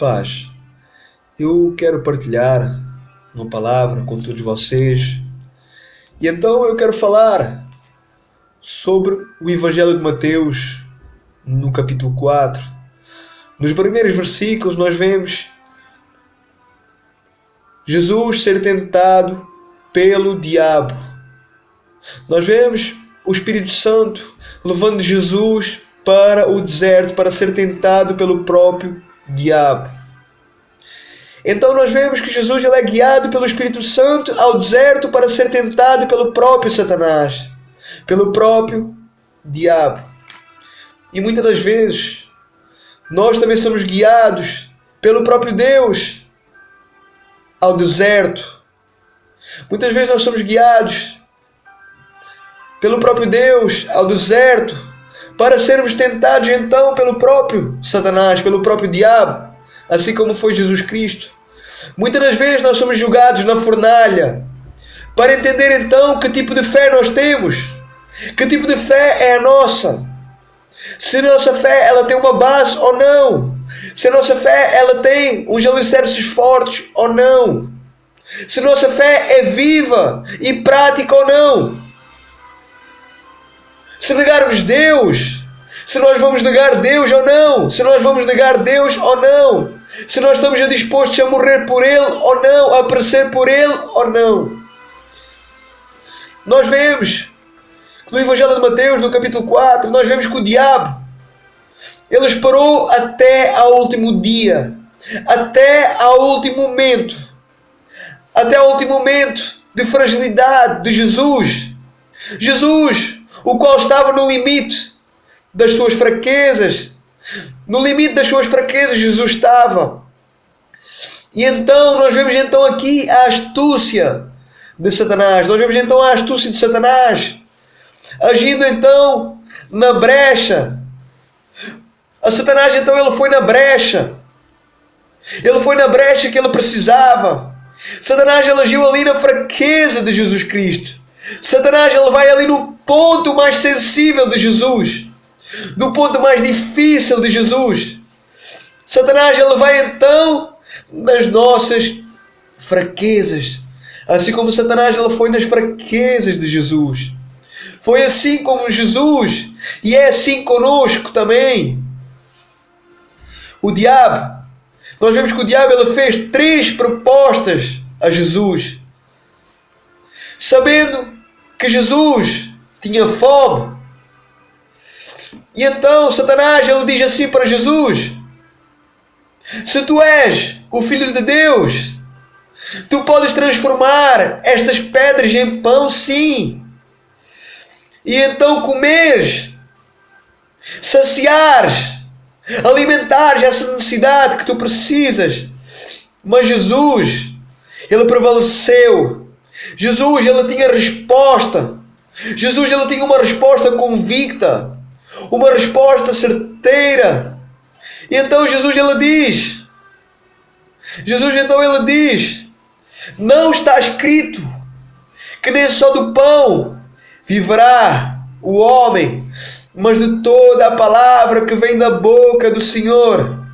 Paz, eu quero partilhar uma palavra com todos vocês e então eu quero falar sobre o Evangelho de Mateus no capítulo 4. Nos primeiros versículos nós vemos Jesus ser tentado pelo diabo. Nós vemos o Espírito Santo levando Jesus para o deserto para ser tentado pelo próprio diabo. Então nós vemos que Jesus ele é guiado pelo Espírito Santo ao deserto para ser tentado pelo próprio Satanás, pelo próprio diabo. E muitas das vezes nós também somos guiados pelo próprio Deus ao deserto. Muitas vezes nós somos guiados pelo próprio Deus ao deserto para sermos tentados então pelo próprio Satanás, pelo próprio diabo, assim como foi Jesus Cristo. Muitas das vezes nós somos julgados na fornalha para entender então que tipo de fé nós temos, que tipo de fé é a nossa, se a nossa fé ela tem uma base ou não, se a nossa fé ela tem uns alicerces fortes ou não, se a nossa fé é viva e prática ou não. Se negarmos Deus, se nós vamos negar Deus ou não, se nós vamos negar Deus ou não, se nós estamos dispostos a morrer por Ele ou não, a perecer por Ele ou não. Nós vemos que no Evangelho de Mateus, no capítulo 4, nós vemos que o diabo, ele esperou até ao último dia, até ao último momento, até ao último momento de fragilidade de Jesus. Jesus, o qual estava no limite das suas fraquezas. No limite das suas fraquezas Jesus estava. E então nós vemos então aqui a astúcia de Satanás. Nós vemos então a astúcia de Satanás agindo então na brecha. A Satanás então ele foi na brecha. Ele foi na brecha que ele precisava. Satanás ele agiu ali na fraqueza de Jesus Cristo. Satanás ele vai ali no ponto mais sensível de Jesus, no ponto mais difícil de Jesus. Satanás ele vai então nas nossas fraquezas, assim como Satanás ele foi nas fraquezas de Jesus. Foi assim como Jesus e é assim conosco também. O diabo, nós vemos que o diabo ele fez 3 propostas a Jesus, sabendo que Jesus tinha fome. E então Satanás ele diz assim para Jesus: se tu és o Filho de Deus, tu podes transformar estas pedras em pão, sim. E então comeres, saciares, alimentares essa necessidade que tu precisas. Mas Jesus, ele prevaleceu. Jesus ele tinha resposta. Jesus ele tinha uma resposta convicta, uma resposta certeira. E então Jesus ele diz: não está escrito que nem só do pão viverá o homem, mas de toda a palavra que vem da boca do Senhor.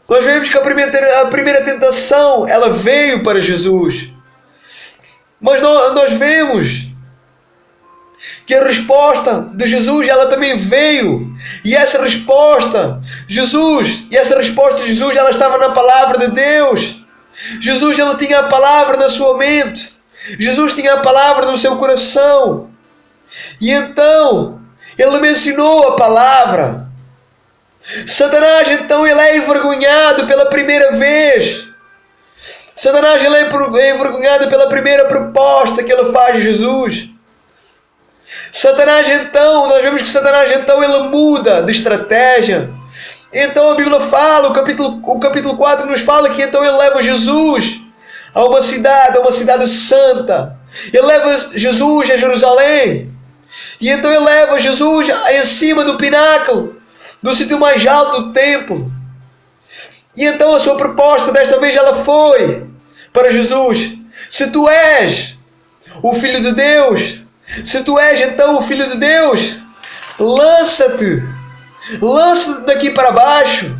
Nós vemos que a primeira tentação ela veio para Jesus. Mas nós vemos que a resposta de Jesus ela também veio. E essa resposta de Jesus ela estava na palavra de Deus. Jesus ele tinha a palavra na sua mente. Jesus tinha a palavra no seu coração. E então ele mencionou a palavra. Satanás então ele é envergonhado pela primeira vez. Satanás ele é envergonhado pela primeira proposta que ele faz a Jesus. Satanás então, nós vemos que Satanás então ele muda de estratégia. Então a Bíblia fala, o capítulo 4 nos fala que então ele leva Jesus a uma cidade santa. Ele leva Jesus a Jerusalém. E então ele leva Jesus em cima do pináculo, no sítio mais alto do templo. E então a sua proposta desta vez ela foi para Jesus: se tu és o Filho de Deus, se tu és então o Filho de Deus, lança-te daqui para baixo.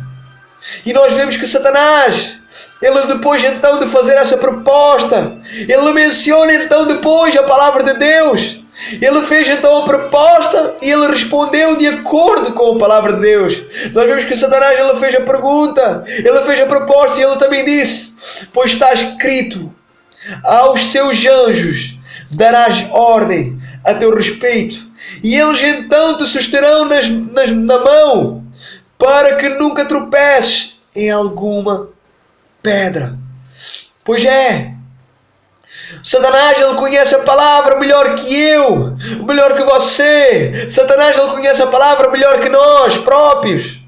E nós vemos que Satanás, ele depois então de fazer essa proposta, ele menciona então depois a palavra de Deus. Ele fez então a proposta e ele respondeu de acordo com a palavra de Deus. Nós vemos que Satanás, ele fez a pergunta, ele fez a proposta e ele também disse: pois está escrito, aos seus anjos darás ordem a teu respeito, e eles então te susterão na mão, para que nunca tropeces em alguma pedra. Pois é, Satanás, ele conhece a palavra melhor que eu, melhor que você. Satanás, ele conhece a palavra melhor que nós próprios.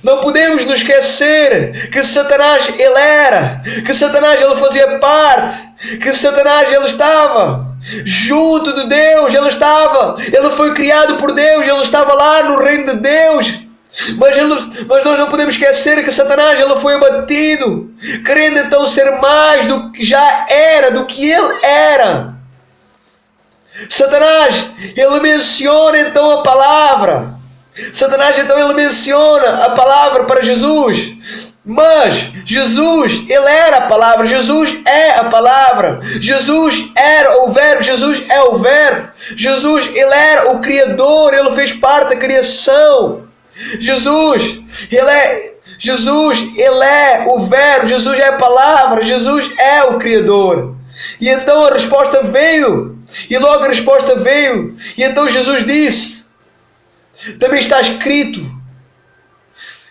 Não podemos nos esquecer que Satanás, que Satanás, ele fazia parte, que Satanás, ele estava junto de Deus, ele foi criado por Deus, ele estava lá no reino de Deus. Mas nós não podemos esquecer que Satanás, ele foi abatido, querendo então ser mais do que já era, do que ele era. Satanás, ele menciona então a palavra. Satanás, então, ele menciona a palavra para Jesus. Mas Jesus, ele era a palavra. Jesus é a palavra. Jesus era o verbo. Jesus é o verbo. Jesus, ele era o Criador. Ele fez parte da criação. Jesus, ele é o verbo. Jesus é a palavra. Jesus é o Criador. E então a resposta veio. E logo a resposta veio. E então Jesus disse: também está escrito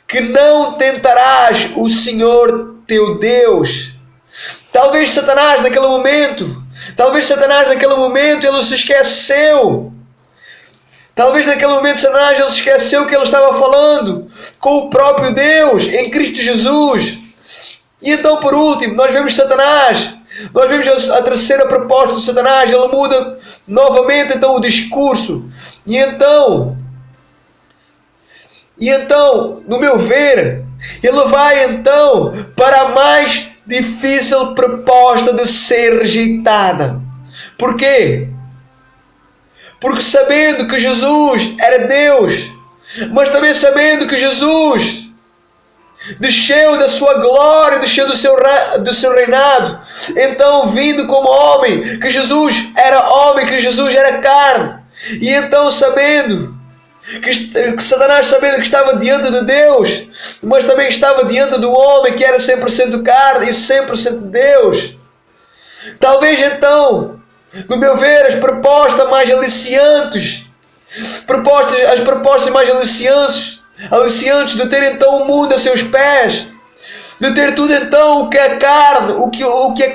que não tentarás o Senhor teu Deus. Talvez Satanás naquele momento, ele se esqueceu. Talvez naquele momento Satanás, ele se esqueceu que ele estava falando com o próprio Deus em Cristo Jesus. E então, por último, nós vemos a terceira proposta de Satanás. Ele muda novamente então o discurso. E então, no meu ver, ele vai então para a mais difícil proposta de ser rejeitada. Por quê? Porque sabendo que Jesus era Deus, mas também sabendo que Jesus desceu da sua glória, desceu do seu reinado, então vindo como homem, que Jesus era homem, que Jesus era carne, e então sabendo que Satanás, sabendo que estava diante de Deus, mas também estava diante do homem que era 100% carne e 100% Deus. Talvez então, no meu ver, as propostas mais aliciantes de ter então o mundo a seus pés, de ter tudo então o que a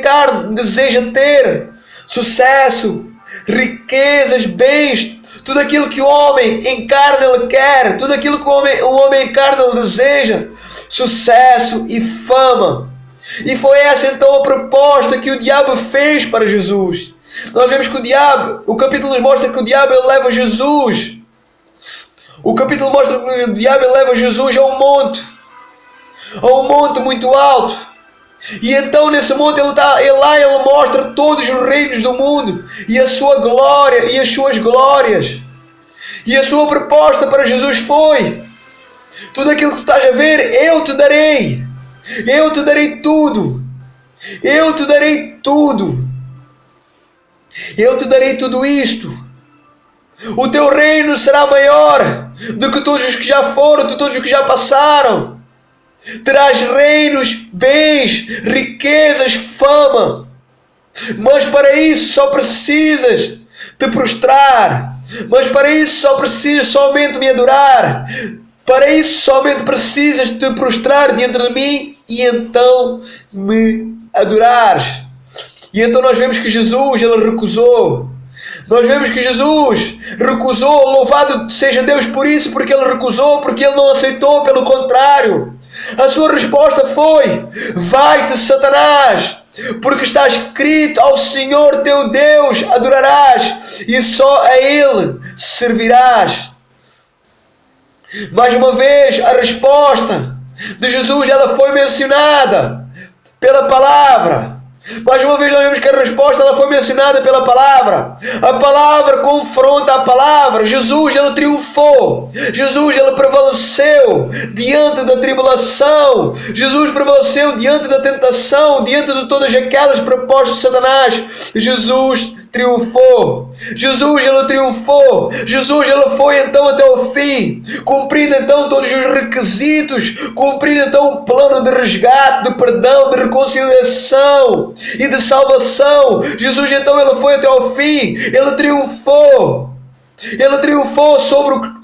carne deseja ter: sucesso, riquezas, bens, tudo aquilo que o homem em carne ele quer, tudo aquilo que o homem em carne ele deseja, sucesso e fama. E foi essa então a proposta que o diabo fez para Jesus. Nós vemos que o capítulo mostra que o diabo ele leva Jesus. O capítulo mostra que o diabo ele leva Jesus a um monte muito alto. E então nesse monte ele mostra todos os reinos do mundo e a sua glória e as suas glórias. E a sua proposta para Jesus foi: tudo aquilo que tu estás a ver, eu te darei. Eu te darei tudo. Eu te darei tudo. Eu te darei tudo isto. O teu reino será maior do que todos os que já foram, de todos os que já passaram. Terás reinos, bens, riquezas, fama. Mas para isso só precisas te prostrar. Mas para isso só precisas somente me adorar. Para isso somente precisas te prostrar diante de mim e então me adorares. E então nós vemos que Jesus, ele recusou. Nós vemos que Jesus recusou. Louvado seja Deus por isso, porque ele recusou, porque ele não aceitou, pelo contrário. A sua resposta foi: vai-te, Satanás, porque está escrito: ao Senhor teu Deus adorarás e só a Ele servirás. Mais uma vez, a resposta de Jesus ela foi mencionada pela palavra. Mais uma vez nós vemos que a resposta ela foi mencionada pela palavra. A palavra confronta a palavra. Jesus, ele triunfou. Jesus, ele prevaleceu diante da tribulação. Jesus prevaleceu diante da tentação, diante de todas aquelas propostas de Satanás. Jesus triunfou. Jesus, ele triunfou. Jesus, ele foi então até o fim, cumprindo então todos os requisitos, cumprindo então o plano de resgate, de perdão, de reconciliação e de salvação. Jesus então ele foi até o fim. Ele triunfou. Ele triunfou sobre o...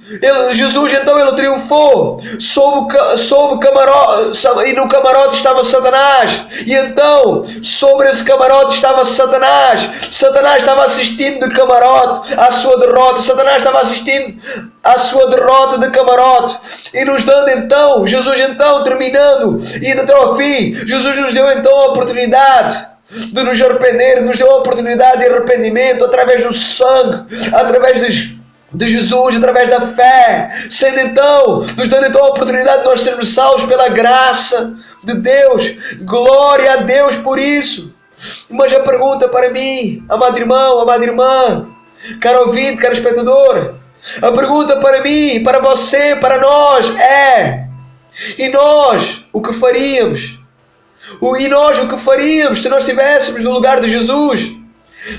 Jesus então ele triunfou sobre o camarote, e no camarote estava Satanás, e então sobre esse camarote estava Satanás. Satanás estava assistindo de camarote à sua derrota. Satanás estava assistindo à sua derrota de camarote e nos dando então, Jesus então terminando e indo até ao fim, Jesus nos deu então a oportunidade de nos arrepender, nos deu a oportunidade de arrependimento através do sangue, através de Jesus, através da fé, sendo então, nos dando então a oportunidade de nós sermos salvos pela graça de Deus. Glória a Deus por isso. Mas a pergunta para mim, amado irmão, amada irmã, caro ouvinte, caro espectador, a pergunta para mim, para você, para nós é: e nós o que faríamos? E nós o que faríamos se nós estivéssemos no lugar de Jesus?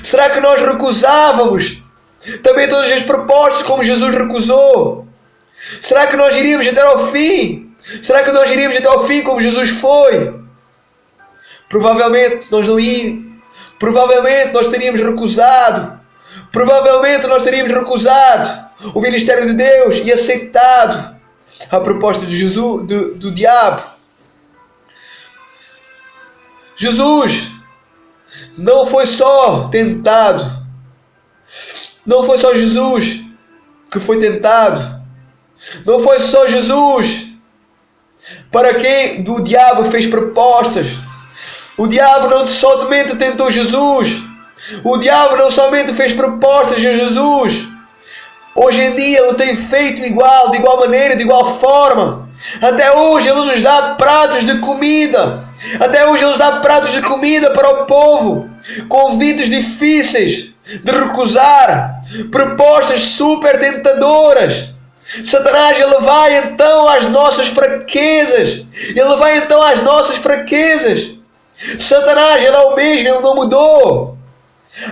Será que nós recusávamos também todas as propostas como Jesus recusou? Será que nós iríamos até ao fim? Será que nós iríamos até ao fim como Jesus foi? Provavelmente nós não iríamos. Provavelmente nós teríamos recusado. Provavelmente nós teríamos recusado o ministério de Deus e aceitado a proposta de Jesus, do diabo. Jesus não foi só tentado. Não foi só Jesus que foi tentado. Não foi só Jesus para quem o diabo fez propostas. O diabo não somente tentou Jesus. O diabo não somente fez propostas a Jesus. Hoje em dia ele tem feito de igual maneira, de igual forma. Até hoje ele nos dá pratos de comida. Até hoje ele nos dá pratos de comida para o povo. Convites difíceis de recusar. Propostas super tentadoras. Satanás ele vai então às nossas fraquezas. Ele vai então às nossas fraquezas. Satanás ele é o mesmo, ele não mudou.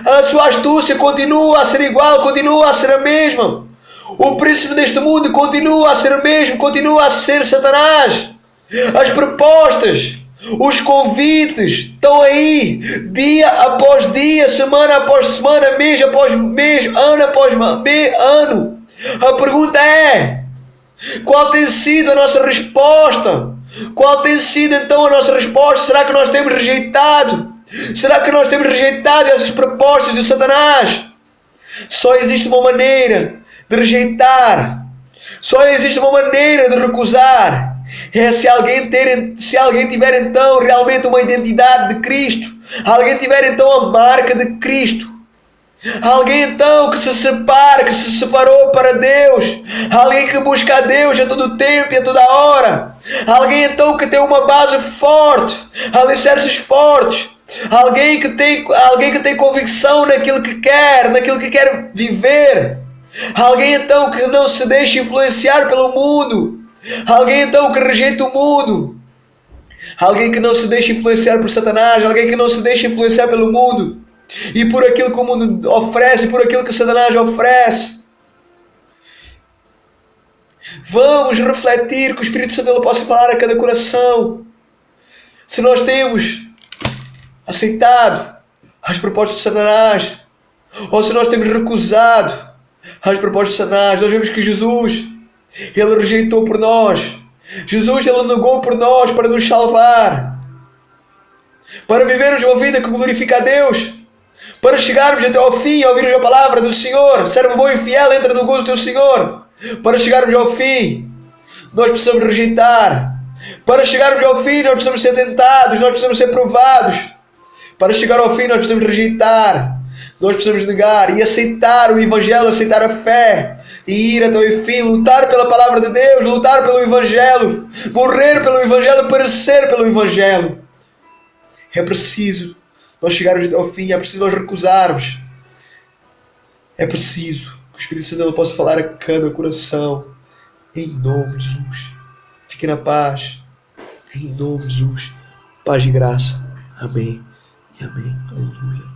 A sua astúcia continua a ser igual, continua a ser a mesma. O príncipe deste mundo continua a ser o mesmo, continua a ser Satanás. As propostas, os convites estão aí, dia após dia, semana após semana, mês após mês, ano após ano. A pergunta é: qual tem sido a nossa resposta? Qual tem sido então a nossa resposta? Será que nós temos rejeitado? Será que nós temos rejeitado essas propostas de Satanás? Só existe uma maneira de rejeitar. Só existe uma maneira de recusar. É se alguém tiver então realmente uma identidade de Cristo. Alguém tiver então a marca de Cristo. Alguém então que se separa, que se separou para Deus. Alguém que busca a Deus a todo tempo e a toda hora. Alguém então que tem uma base forte, alicerces fortes. Alguém que tem convicção naquilo que quer viver. Alguém então que não se deixa influenciar pelo mundo. Alguém então que rejeita o mundo. Alguém que não se deixa influenciar por Satanás. Alguém que não se deixa influenciar pelo mundo e por aquilo que o mundo oferece, por aquilo que Satanás oferece. Vamos refletir, que o Espírito Santo ele possa falar a cada coração. Se nós temos aceitado as propostas de Satanás, ou se nós temos recusado as propostas de Satanás. Nós vemos que Jesus, ele rejeitou por nós. Jesus, ele negou por nós para nos salvar, para vivermos uma vida que glorifica a Deus, para chegarmos até ao fim, a ouvirmos a palavra do Senhor. Servo bom e fiel, entra no gozo do teu Senhor. Para chegarmos ao fim, nós precisamos rejeitar. Para chegarmos ao fim, nós precisamos ser tentados, nós precisamos ser provados. Para chegar ao fim, nós precisamos rejeitar, nós precisamos negar e aceitar o Evangelho, aceitar a fé e ir até o fim, lutar pela palavra de Deus, lutar pelo Evangelho, morrer pelo Evangelho, perecer pelo Evangelho. É preciso nós chegarmos ao fim, é preciso nós recusarmos. É preciso que o Espírito Santo possa falar a cada coração. Em nome de Jesus. Fique na paz. Em nome de Jesus. Paz e graça. Amém. E amém. Aleluia.